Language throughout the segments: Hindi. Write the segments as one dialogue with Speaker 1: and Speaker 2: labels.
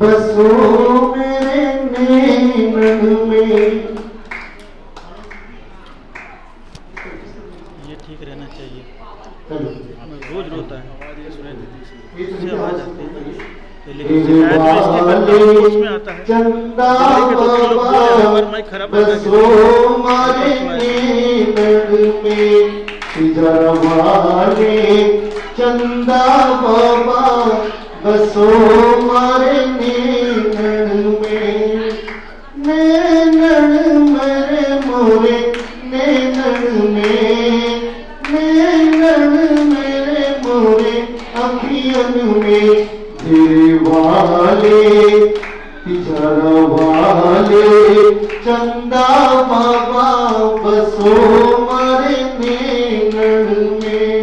Speaker 1: बसो मेरे नैनन में।
Speaker 2: ये ठीक रहना चाहिए।
Speaker 1: रोज
Speaker 2: रोता है,
Speaker 1: इससे आवाज आती है,
Speaker 2: लेकिन शिकायत में इसकी करता हूँ तो उसमें आता है।
Speaker 1: चंदा
Speaker 2: खराब
Speaker 1: बसो मारे नैनन में। जरवाले चंदा बाबा बसो मारे नैनन में। नैनन मेरे मोरे नैनन में। नैनन मेरे मोरे अखियन में। तेरे वाले जरवाले चंदा बाबा बसो मारे नैनन में।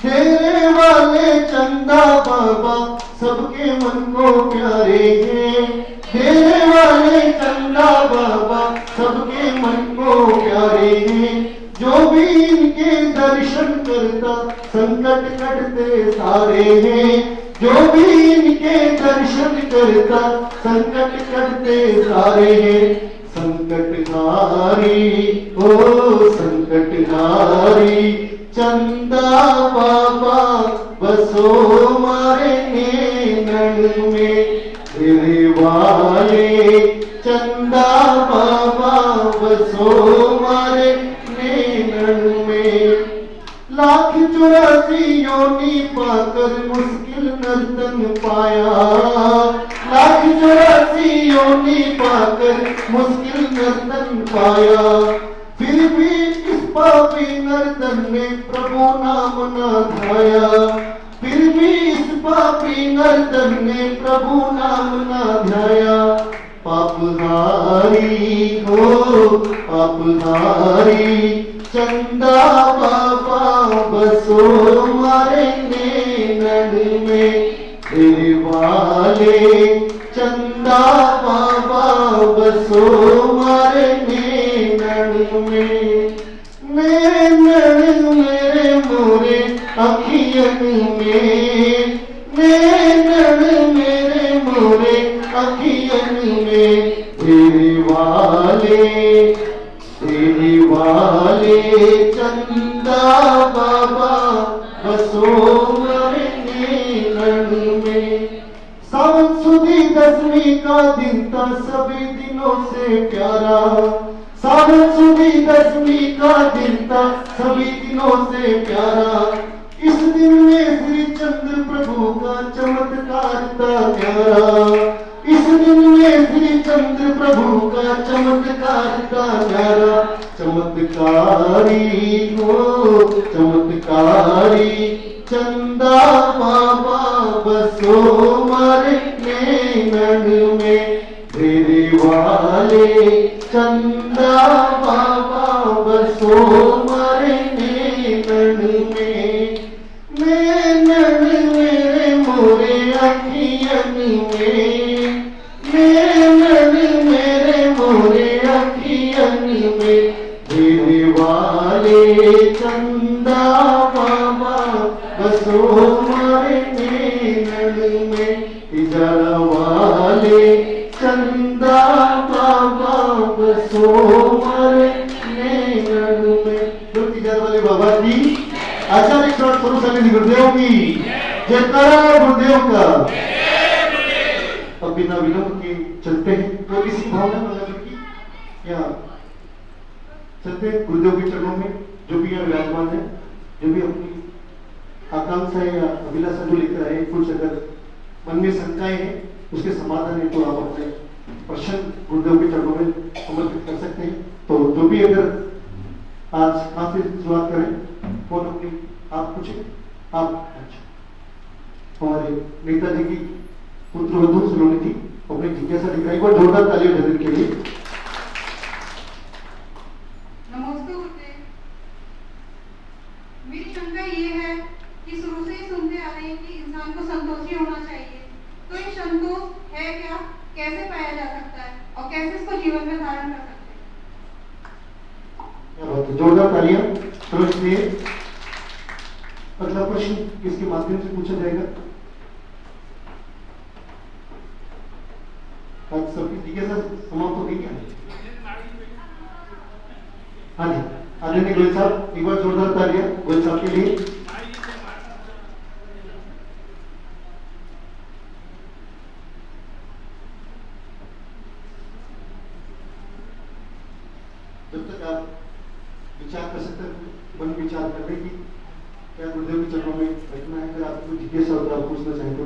Speaker 1: तेरे वाले चंदा बाबा सबके मन को प्यारे हैं। तेरे वाले चंदा बाबा सबके मन को प्यारे हैं। जो भी इनके दर्शन करता संकट कटते सारे हैं। जो भी इनके दर्शन करता संकट कटते सारे हैं। संकटहारी ओ संकटहारी चंदा बाबा बसो मारे नैनन में। तेरे वाले चंदा बाबा बसो मारे नैनन में। 1,84 योनि पाकर मुश्किल नर्तन पाया। 1,84 योनि पाकर मुश्किल नर्तन पाया। फिर भी इस पापी नर्तन ने प्रभु नाम न ध्याया। फिर भी इस पापी नर्तन ने प्रभु नाम न ध्याया। पापधारी हो पापधारी चंदा बाबा बसो मारे नैनन में। तेरे वाले चंदा बाबा बसो मारे नैनन में। नैनन मेरे मोरे अखियन में। नैनन मेरे मोरे अखियन में। तेरे वाले चंदा बाबा बसो मारे नैनन में। सावन सुदी 10वीं का दिन था सभी दिनों से प्यारा। सावन सुदी 10वीं का दिन था सभी दिनों से प्यारा। इस दिन में श्री चंद्र प्रभु का चमत्कार था न्यारा। इस दिन में श्री चंद्र प्रभु का चमत्कार था न्यारा। चमत्कारी हो चमत्कारी चंदा बाबा बसो मारे नैनन में। तेरे वाले चंदा बाबा बसो मारे नैनन में। नैनन मेरे मोरे अखियन में। नैनन मेरे मोरे अखियन में। तेरे वाले चंदा बाबा बसो मारे नैनन में। जरवाले चंदा बाबा बसो मारे नैनन में। ज्योति जरवाले बाबा की आचार्य स्वरूप समिति गुरुदेव की जयकारा गुरुदेव का। अब बिना विलंब के चलते हैं तो इसी भावना में लग की या चलते हैं गुरुदेव के चरणों में। जो भी यहाँ विराजमान है, जो भी अपनी आकांक्षा या अभिलाषा जो लेकर आए, कुछ अगर मन में शंकाएं हैं उसके समाधान है तो आप अपने प्रश्न गुरुदेव के चरणों में समर्पित कर सकते हैं। तो जो भी अगर आज कहाँ से शुरुआत करें, कौन अपनी आप पूछे आप। हमारे नेताजी की पुत्र वधू सुलोनी थी अपनी जिज्ञासा दिखाई। और जोरदार तालियां बजाने के लिए।
Speaker 3: नमस्ते गुरुदेव। मेरी शंका ये है कि शुरू से ही सुनते आ रहे हैं कि इंसान को संतोषी होना चाहिए। तो ये संतोष है क्या, कैसे पाया जा सकता है और कैसे इसको जीवन में धारण कर सकते हैं?
Speaker 1: जोरदार तालियां। अगला प्रश्न किसके माध्यम से पूछा जाएगा? आज सबकी जिज्ञासा समाप्त हो गई क्या? हाँ जी, आदरणीय गोयल साहब, एक बार जोरदार तालियां गोयल साहब के लिए। जब तक आप विचार कर सकते हैं, मन विचार कर रहे कि क्या गुरुदेव के चरणों में बैठना है। अगर आपको कोई जिज्ञासा हो तो आप पूछना चाहें तो।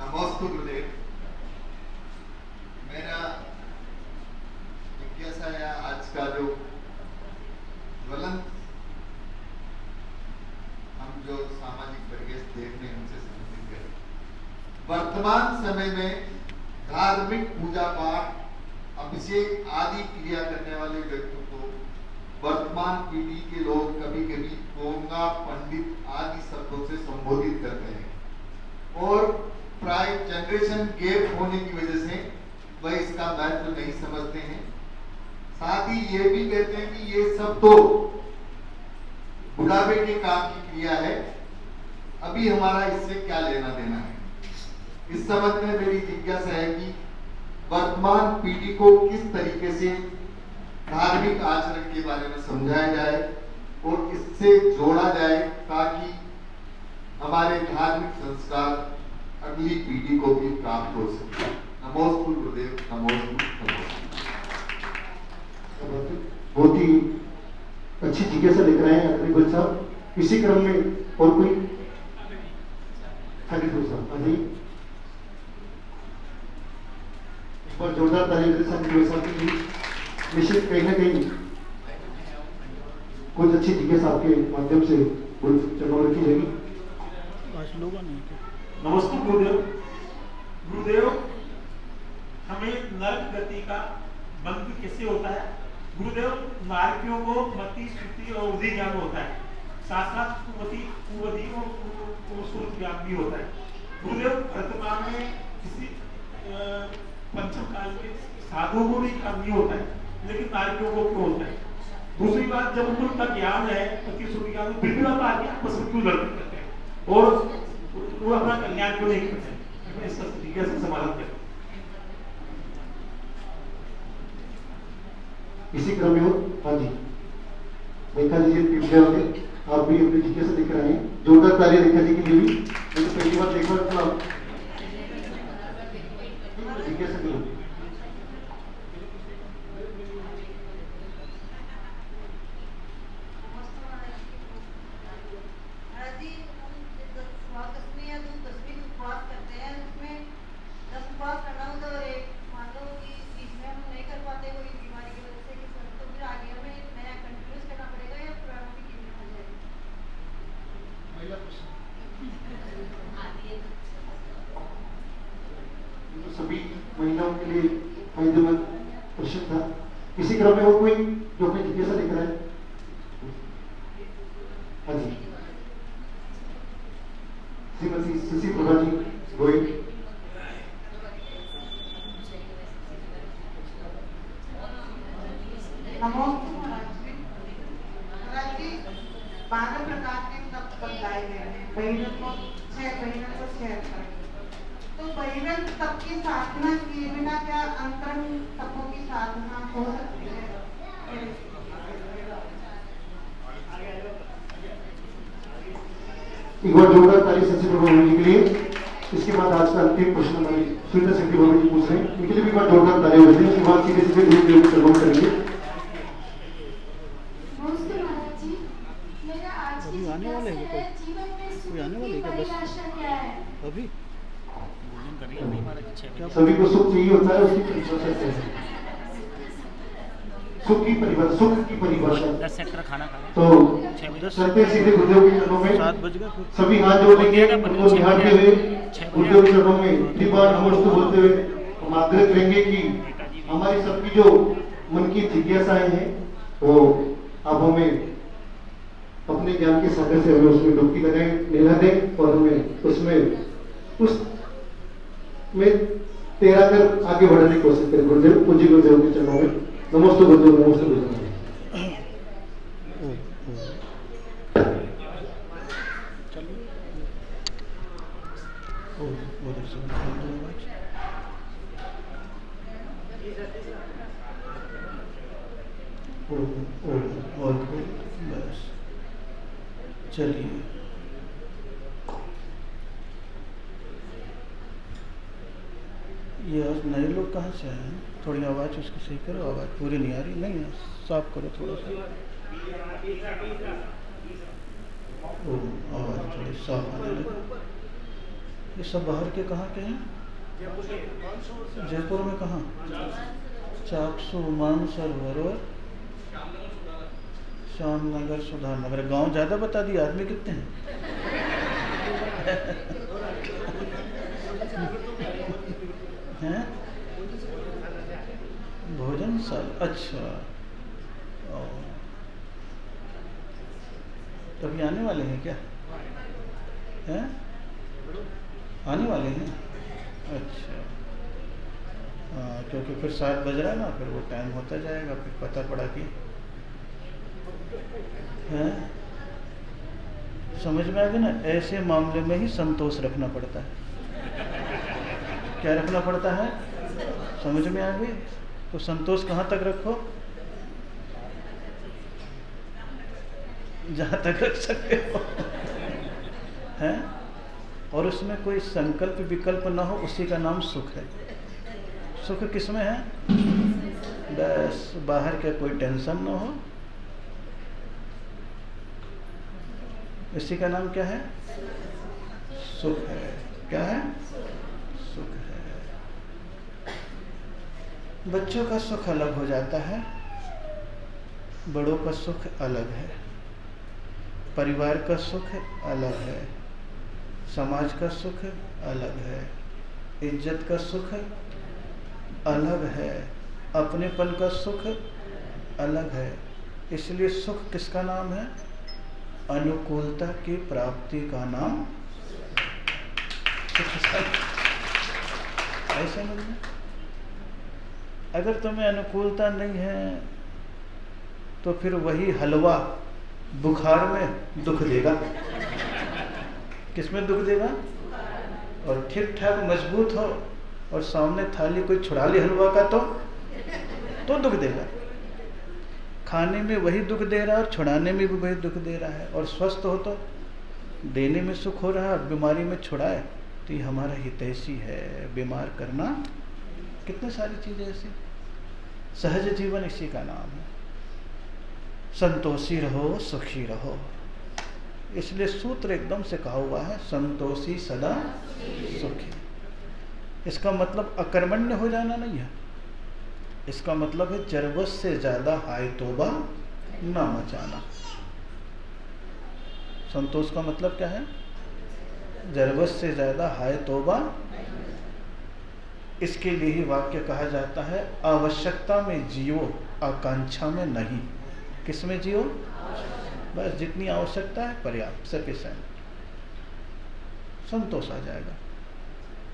Speaker 4: नमस्ते गुरुदेव। मेरा जिज्ञासा है आज का जो ज्वलंत हम जो सामाजिक परिवेश देख रहे हैं उनसे संबंधित है। वर्तमान समय में धार्मिक पूजा पाठ, अभिषेक आदि क्रिया करने वाले व्यक्तियों को वर्तमान पीढ़ी के लोग कभी कभी पोंगा, पंडित आदि शब्दों से संबोधित करते हैं और प्राय जनरेशन गैप होने की वजह से वह इसका महत्व नहीं समझते हैं। साथ ही ये भी कहते हैं कि ये सब तो बुढ़ापे के काम की क्रिया है, अभी हमारा इससे क्या लेना देना है। इस संबंध में मेरी जिज्ञासा है कि वर्तमान पीढ़ी को किस तरीके से धार्मिक आचरण के बारे में समझाया जाए और इससे जोड़ा जाए ताकि हमारे धार्मिक संस्कार अगली पीढ़ी को भी प्राप्त हो सके। नमोस्तु गुरुदेव, नमोस्तु।
Speaker 1: बहुत ही अच्छी जिज्ञासा लेकर आए हैं आदरणीय गोयल साहब। इसी क्रम में और कोई? हाँ जी गोयल साहब, हाँ जी, एक बार जोरदार ताली के साथ गोयल साहब के लिए। निश्चित कहीं ना कहीं कुछ अच्छी जिज्ञासा आपके माध्यम से चरणों में रखी जाएगी।
Speaker 2: नमस्ते गुरुदेव। गुरुदेव, हमें नरक गति का बंध कैसे होता है? गुरुदेव, नारकियों को मति, श्रुति और उदी ज्ञान होता है, साथ साथ कुमति, कुवधि और सुरत ज्ञान भी होता है। गुरुदेव, वर्तमान में किसी पंचम काल के साधुओं को भी काम नहीं होता है, लेकिन नारकियों को क्यों होता है? दूसरी बात, जब उनका ज्ञान है पति श्रुति ज्ञान, फिर भी आप आगे आपस में क्यों लड़ते करते हैं और वो अपना कल्याण क्यों नहीं करते हैं? इसका जिज्ञासा समाधान करें।
Speaker 1: इसी क्रम में हो। हाँ जी, रेखा जी पिछले होंगे, आप भी अपनी जिज्ञासा लेकर आए। जोरदार ताली रेखा जी के लिए भी। मैं तो पहली बार देखा तो आप जिज्ञासा करो। सभी महिलाओं के लिए फायदेमंद प्रश्न था। इसी क्रम में और कोई जो अपनी जिज्ञासा लेकर आए? हाँ जी, श्रीमती शशि प्रभा जी गोयल।
Speaker 3: नमोस्तु महाराज जी। महाराज जी, 12 प्रकार के तप बताए गए हैं। बहिरथ को 6, बहिरथ को 6। तो बहिरथ तप की साधना किए बिना क्या अंतरंग तपों की साधना हो सकती है?
Speaker 1: एक बार जोरदार ताली शशि प्रभा जी के लिए। इसके बाद आज का अंतिम प्रश्न हमारी सुनीता सिंह बाबू जी पूछ रहे हैं, इनके लिए भी एक बार जोरदार ताली हो रही है। उसके बाद सीधे सीधे गुरुदेव को प्रणाम करेंगे।
Speaker 5: नमस्ते महाराज जी, मेरा आज की जिज्ञासा है, जीवन में सुख की परिभाषा क्या है?
Speaker 2: अभी
Speaker 1: सभी को सुख चाहिए होता है, उसकी परिभाषा क्या है? सुख की परिभाषा
Speaker 6: 10 सेक्टर खाना खा
Speaker 1: तो चलते सीधे गुरुदेव के चरणों में सभी हाथ जोड़ लेंगे। उनको निहारते हुए गुरुदेव के चरणों में 3 बार नमस्ते बोलते हुए हम आग्रह करेंगे कि हमारी सबकी जो मन की जिज्ञासाएं हैं वो आप हमें अपने ज्ञान के सागर से हमें उसमें डुबकी लगाएं, निला दें और हमें उसमें में तैरा कर आगे बढ़ने की कोशिश करें। गुरुदेव, पूज्य गुरुदेव के चरणों में नमस्ते गुरुदेव, नमस्ते गुरुदेव। उधर से खोल दो आवाज। और खोल, बस चलिए। ये नए लोग कहाँ से आए हैं? थोड़ी आवाज़ उसकी सही करो, आवाज़ पूरी नहीं आ रही। नहीं है, साफ करो थोड़ा सा। आवाज़ थोड़ी साफ आने लगी। ये सब बाहर के कहाँ के हैं? जयपुर में कहाँ? चाकसू, मानसरोवर और श्यामनगर, सुधारनगर। गांव ज़्यादा बता दिया, आदमी कितने हैं? हैं? भोजनशाला, अच्छा। तो अभी आने वाले हैं क्या? हैं? आने वाले हैं? अच्छा। हाँ, क्योंकि फिर 7 बज रहा है ना, फिर वो टाइम होता जाएगा, फिर पता पड़ा कि हैं। समझ में आ गया ना? ऐसे मामले में ही संतोष रखना पड़ता है। क्या रखना पड़ता है? समझ में आ गई? तो संतोष कहाँ तक रखो? जहाँ तक रख सकते हो। हैं? और उसमें कोई संकल्प विकल्प ना हो, उसी का नाम सुख है। सुख किसमें है? बस बाहर का कोई टेंशन ना हो, इसी का नाम क्या है? सुख है। क्या है? सुख है। बच्चों का सुख अलग हो जाता है, बड़ों का सुख अलग है, परिवार का सुख अलग है, समाज का सुख अलग है, इज्जत का सुख अलग है, अपनेपन का सुख अलग है। इसलिए सुख किसका नाम है? अनुकूलता की प्राप्ति का नाम ऐसा नहीं। अगर तुम्हें अनुकूलता नहीं है तो फिर वही हलवा बुखार में दुख देगा। किसमें दुख देगा? और ठीक ठाक मजबूत हो और सामने थाली कोई छुड़ा ले हलवा का तो दुख देगा। खाने में वही दुख दे रहा है और छुड़ाने में भी वही दुख दे रहा है। और स्वस्थ हो तो देने में सुख हो रहा है, बीमारी में छुड़ाए तो ये हमारा हितैषी है। बीमार करना, कितनी सारी चीज़ें ऐसी। सहज जीवन इसी का नाम है। संतोषी रहो, सुखी रहो। इसलिए सूत्र एकदम से कहा हुआ है, संतोषी सदा सुखी। इसका मतलब अकर्मण्य हो जाना नहीं है। इसका मतलब है जरूरत से ज्यादा हाय तौबा ना मचाना। संतोष का मतलब क्या है? जरूरत से ज्यादा हाय तौबा। इसके लिए ही वाक्य कहा जाता है, आवश्यकता में जियो, आकांक्षा में नहीं। किस में जियो? बस जितनी आवश्यकता है पर्याप्त, सफिशिएंट। संतोष आ जाएगा।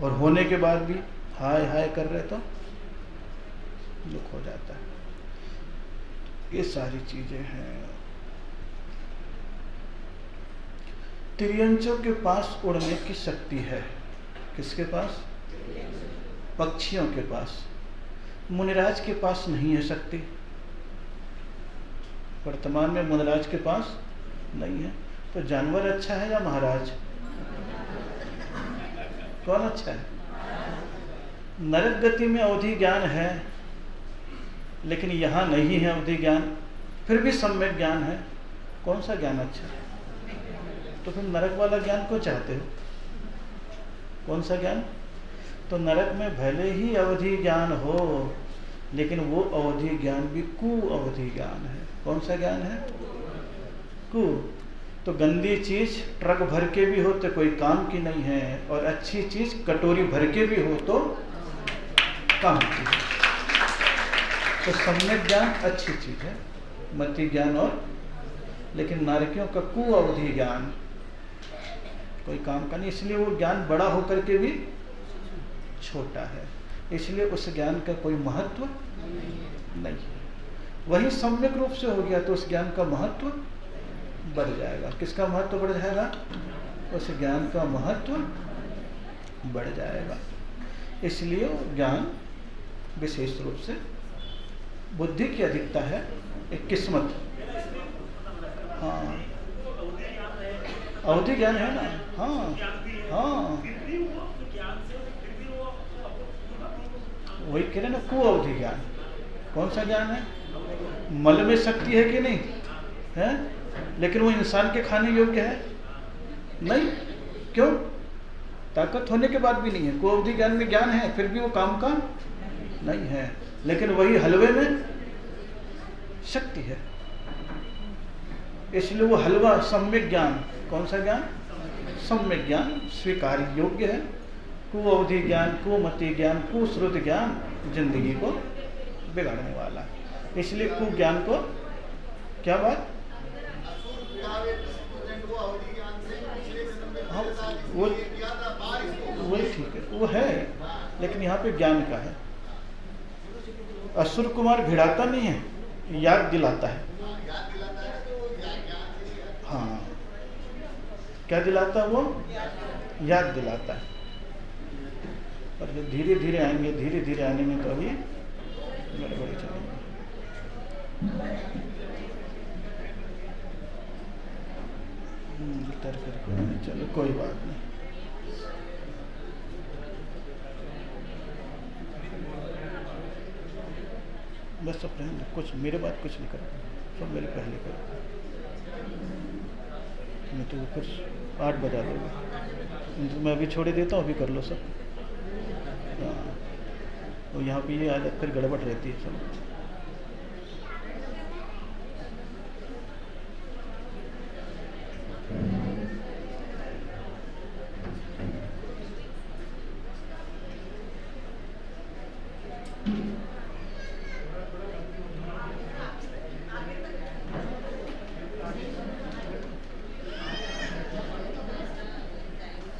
Speaker 1: और होने के बाद भी हाय हाय कर रहे तो दुख हो जाता है। ये सारी चीजें हैं। तिर्यंचों के पास उड़ने की शक्ति है। किसके पास? पक्षियों के पास। मुनिराज के पास नहीं है शक्ति। वर्तमान में मुनिराज के पास नहीं है। तो जानवर अच्छा है या महाराज? कौन अच्छा है? नरक गति में अवधि ज्ञान है, लेकिन यहाँ नहीं है अवधि ज्ञान, फिर भी सम्यक ज्ञान है। कौन सा ज्ञान अच्छा है? तो फिर नरक वाला ज्ञान क्यों चाहते हो? कौन सा ज्ञान? तो नरक में भले ही अवधि ज्ञान हो, लेकिन वो अवधि ज्ञान भी कु अवधि ज्ञान है। कौन सा ज्ञान है? कु। तो गंदी चीज ट्रक भर के भी हो तो कोई काम की नहीं है, और अच्छी चीज कटोरी भर के भी हो तो काम की है। तो सम्यक ज्ञान अच्छी चीज है, मति ज्ञान और, लेकिन नारकियों का कु अवधि ज्ञान कोई काम का नहीं। इसलिए वो ज्ञान बड़ा होकर के भी छोटा है, इसलिए उस ज्ञान का कोई महत्व नहीं है। वही सम्यक रूप से हो गया तो उस ज्ञान का महत्व बढ़ जाएगा। किसका महत्व बढ़ जाएगा? उस ज्ञान का महत्व
Speaker 6: बढ़ जाएगा। इसलिए वो ज्ञान विशेष रूप से बुद्धि की अधिकता है, एक किस्मत। हाँ, अवधि ज्ञान है ना। हाँ हाँ, वही कह रहे ना, कुअवधि ज्ञान। कौन सा ज्ञान है? मल में शक्ति है कि नहीं है, लेकिन वो इंसान के खाने योग्य है नहीं। क्यों? ताकत होने के बाद भी नहीं है। कुअवधि ज्ञान में ज्ञान है, फिर भी वो काम का नहीं है। लेकिन वही हलवे में शक्ति है, इसलिए वो हलवा सम्यक ज्ञान। कौन सा ज्ञान? सम्यक ज्ञान स्वीकार योग्य है। कुअवधि ज्ञान, कुमति ज्ञान, कुश्रुत ज्ञान जिंदगी को बिगाड़ने वाला है। इसलिए कुज्ञान को क्या बात, हाँ वही ठीक है, वो है, लेकिन यहाँ पे ज्ञान का है। असुर कुमार भिड़ाता नहीं है, याद दिलाता है। हाँ, क्या दिलाता है वो? याद दिलाता है। और जो धीरे धीरे आएंगे, धीरे धीरे आने में तो अभी गड़बड़ी चलेगी। उतर करके चलो, कोई बात नहीं। बस सब रहने, कुछ मेरे बात कुछ नहीं करो, सब मेरे पहले करो। मैं तो फिर 8 बजा देगा, मैं अभी छोड़ देता हूँ, अभी कर लो सब। हाँ, और यहाँ पे ये आदत फिर गड़बड़ रहती है सब।